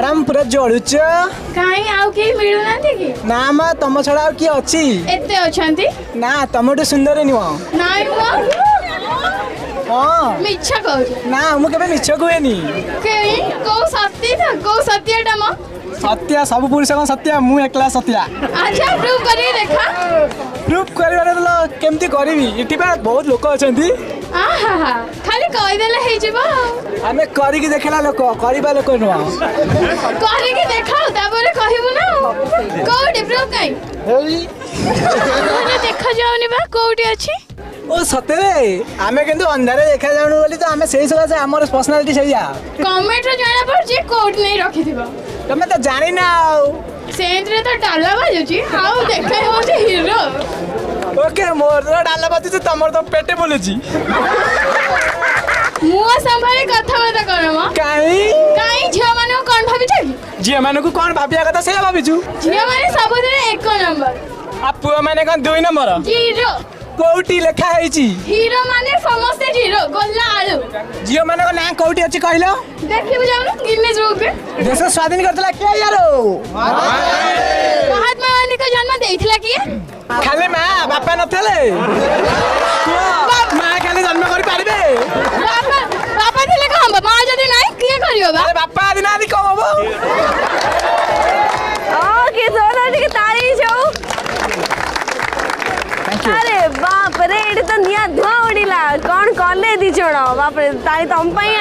madam पूरा जड़ुच कहीं आउ के मिलुना कि ना मा तुम छड़ा आउ किए अच्छी एते अछंती ना तुमठू सुंदर नुह नाइ मो हाँ मिच्छा कहू ना मु केबे मिछ कुएनी कहीं को सत्यटा मो सत्या सब पुरुष को सत्या मु एकला सत्या अच्छा प्रूव करी देखा प्रूफ करिबारे तो केमती करबी इठी बा बहुत लोक अछंती आहा खाली कहि देले हे जिवो आमे करी की देखला लोक करबा लोक नुह करी के देखाओ ताबरे कहिबु ना कोठी प्रूफ काई हेई मने देखा जाउनी बा कोठी अछि ओ सतरे आमे किंतु अंधारे देखा जाउनु बोली तो आमे सेही सका से हमर पर्सनालिटी सहीया कमेंट रे जाना पर जे कोड नहीं रखि दिबो तमे तो जानि ना सेंट रे तो डाला बाजुची हाउ देखै हो जे हीरो ओके मोर तो डाला बाती तो तमर तो पेटे बोलुची मुआ संभाले कथा बता करम काई झिया माने कोन भाबी छी झिया माने को कोन भाबिया कथा से भाबिछु झिया माने सबुदिन एक नंबर आ पुआ माने कोन 2 नंबर हीरो कोउटी लेखा हेची हीरो माने समस्त हीरो गोल्ला आलू झिया माने को ना कोउटी अछि कहलो देखिबु जाउनु गिनीज बुक रे देश स्वाधीन करतला के यारो महात्मा गांधी का जन्म देइथिला कि खाली मां बापा नथले मां खाली जन्म करि पारिबे बापा थिले का हम मां जदी नाही किए करियो बा अरे बापा आदि ना आदि को हबो ओ के सोना के तारी छौ अरे बाप रे एडी तो निया धुआ उड़िला कौन कॉले दी छोड़ बाप रे तारी तुम पाई